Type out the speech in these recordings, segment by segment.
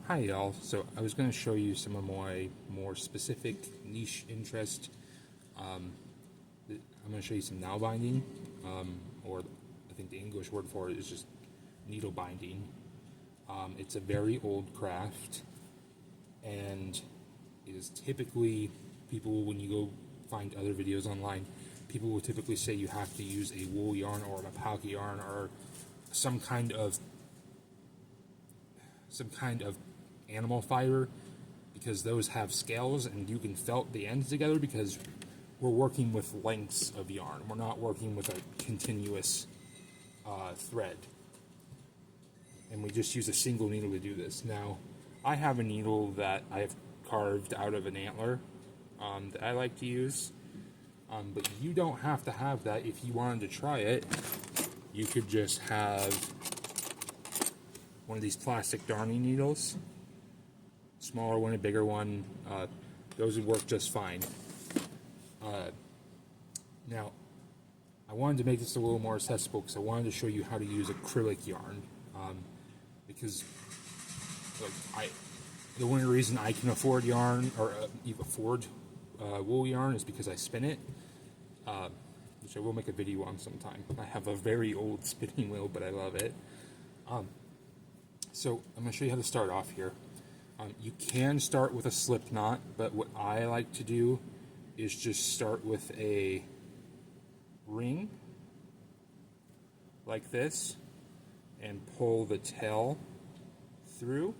Hi y'all, so I was going to show you some of my more specific niche interest. I'm going to show you some Nalbinding, or I think the English word for it is just needle binding. It's a very old craft, and it is typically, people, when you go find other videos online, people will typically say you have to use a wool yarn or an alpaca yarn or some kind of animal fiber, because those have scales and you can felt the ends together, because we're working with lengths of yarn. We're not working with a continuous thread. And we just use a single needle to do this. Now, I have a needle that I have carved out of an antler that I like to use. But you don't have to have that. If you wanted to try it, you could just have one of these plastic darning needles, smaller one, a bigger one. Those would work just fine. Now, I wanted to make this a little more accessible because I wanted to show you how to use acrylic yarn. Because the only reason I can afford yarn, or afford wool yarn, is because I spin it, which I will make a video on sometime. I have a very old spinning wheel, but I love it. So I'm going to show you how to start off here. You can start with a slip knot, but what I like to do is just start with a ring like this and pull the tail through.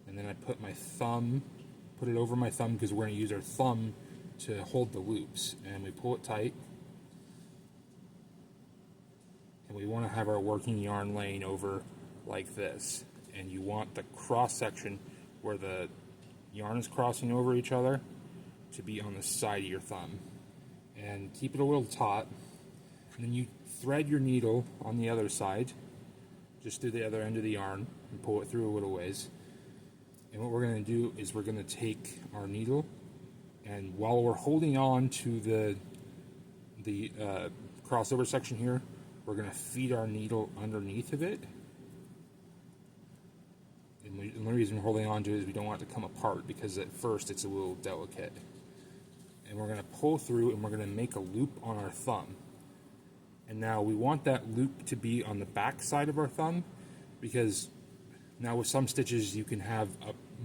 And then I put it over my thumb, because we're going to use our thumb to hold the loops. And we pull it tight. And we want to have our working yarn laying over like this. And you want the cross section where the yarn is crossing over each other to be on the side of your thumb. And keep it a little taut. And then you thread your needle on the other side, just through the other end of the yarn, and pull it through a little ways. And what we're going to do is we're going to take our needle, and while we're holding on to the crossover section here, we're going to feed our needle underneath of it. And the only reason we're holding on to it is we don't want it to come apart, because at first it's a little delicate. And we're going to pull through, and we're going to make a loop on our thumb. And now we want that loop to be on the back side of our thumb, because now with some stitches you can have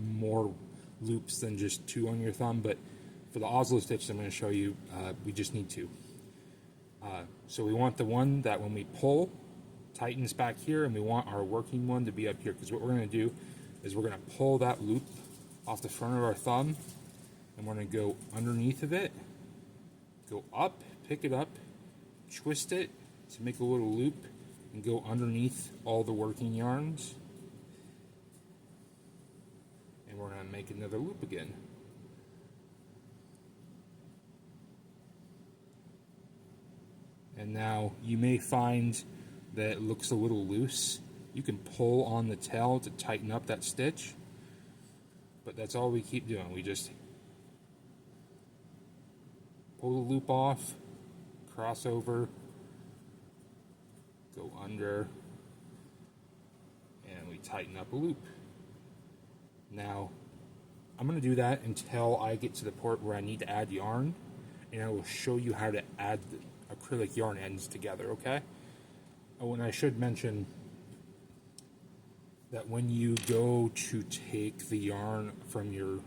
more loops than just 2 on your thumb, but for the Oslo stitch I'm going to show you, we just need 2. So we want the one that when we pull tightens back here, and we want our working one to be up here, because what we're going to do is we're going to pull that loop off the front of our thumb, and we're going to go underneath of it, go up, pick it up, twist it to make a little loop, and go underneath all the working yarns. And we're going to make another loop again. And now you may find that it looks a little loose. You can pull on the tail to tighten up that stitch, but that's all we keep doing. We just pull the loop off, cross over, go under, and we tighten up a loop. Now, I'm going to do that until I get to the part where I need to add yarn, and I will show you how to add the acrylic yarn ends together, okay? Oh, and I should mention that when you go to take the yarn from your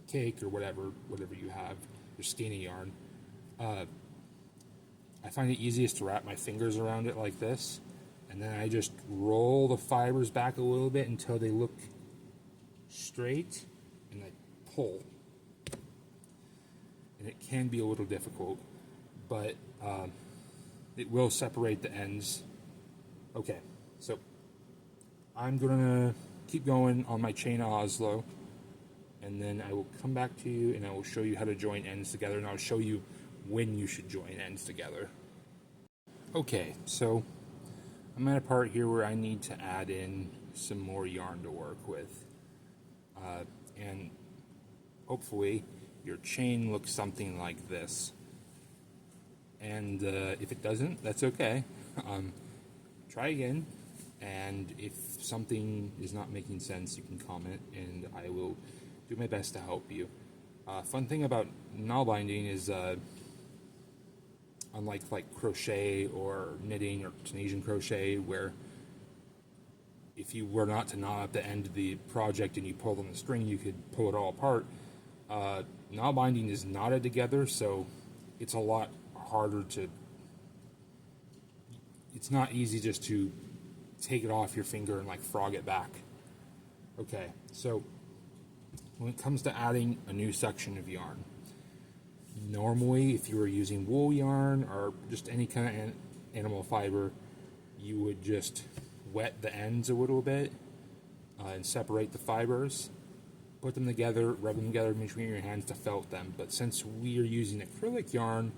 cake or whatever you have, your skeiny yarn, I find it easiest to wrap my fingers around it like this, and then I just roll the fibers back a little bit until they look straight, and I pull. And it can be a little difficult, but it will separate the ends. Okay, so I'm gonna keep going on my chain of Oslo, and then I will come back to you and I will show you how to join ends together, and I'll show you when you should join ends together. Okay, so I'm at a part here where I need to add in some more yarn to work with, and hopefully your chain looks something like this. And if it doesn't, that's okay. Try again, and if something is not making sense, you can comment, and I will do my best to help you. Fun thing about Nalbinding is, unlike like crochet or knitting or Tunisian crochet, where if you were not to knot at the end of the project and you pulled on the string, you could pull it all apart. Nalbinding is knotted together, so it's a lot harder to. It's not easy just to take it off your finger and like frog it back. Okay, so when it comes to adding a new section of yarn, normally if you were using wool yarn or just any kind of animal fiber, you would just wet the ends a little bit and separate the fibers, put them together, rub them together between your hands to felt them. But since we are using acrylic yarn,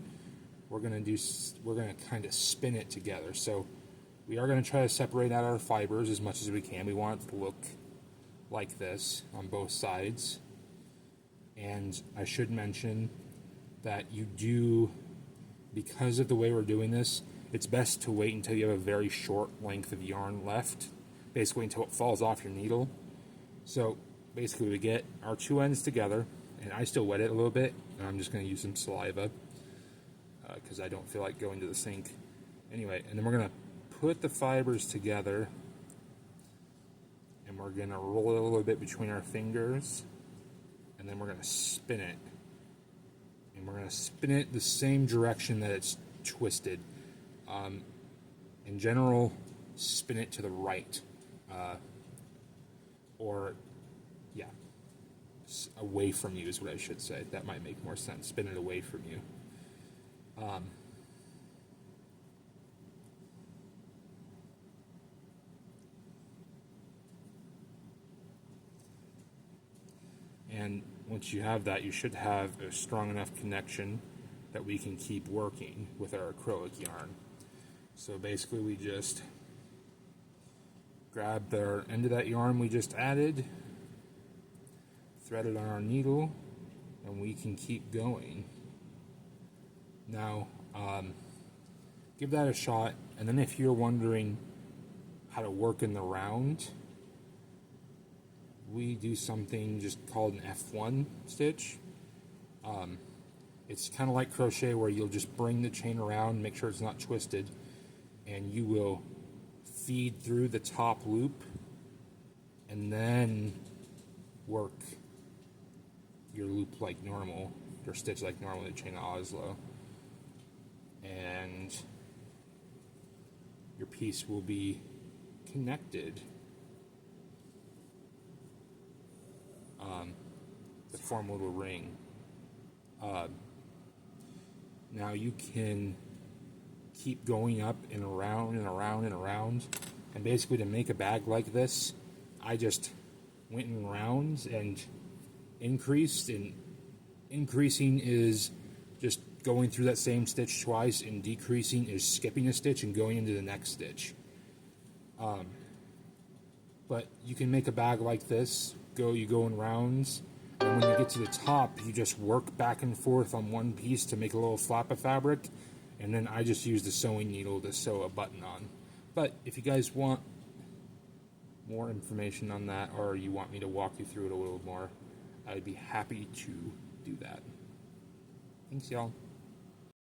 we're gonna kind of spin it together. So we are gonna try to separate out our fibers as much as we can. We want it to look like this on both sides. And I should mention that you do, because of the way we're doing this, it's best to wait until you have a very short length of yarn left, basically until it falls off your needle. So basically we get our two ends together, and I still wet it a little bit, and I'm just going to use some saliva because I don't feel like going to the sink. Anyway, and then we're going to put the fibers together, and we're going to roll it a little bit between our fingers, and then we're going to spin it. And we're going to spin it the same direction that it's twisted. In general, spin it to the right. Away from you is what I should say. That might make more sense. Spin it away from you. And once you have that, you should have a strong enough connection that we can keep working with our acrylic yarn. So basically we just grab the end of that yarn we just added, thread it on our needle, and we can keep going. Now, give that a shot, and then if you're wondering how to work in the round, we do something just called an F1 stitch. It's kind of like crochet where you'll just bring the chain around, make sure it's not twisted, and you will feed through the top loop and then work your loop like normal, your stitch like normal, the chain of Oslo. And your piece will be connected to form a little ring. Now you can keep going up and around and around and around, and basically to make a bag like this, I just went in rounds and increased, and increasing is just going through that same stitch twice, and decreasing is skipping a stitch and going into the next stitch. But you can make a bag like this, you go in rounds, and when you get to the top, you just work back and forth on one piece to make a little flap of fabric, and then I just use the sewing needle to sew a button on. But if you guys want more information on that, or you want me to walk you through it a little more, I'd be happy to do that. Thanks, y'all.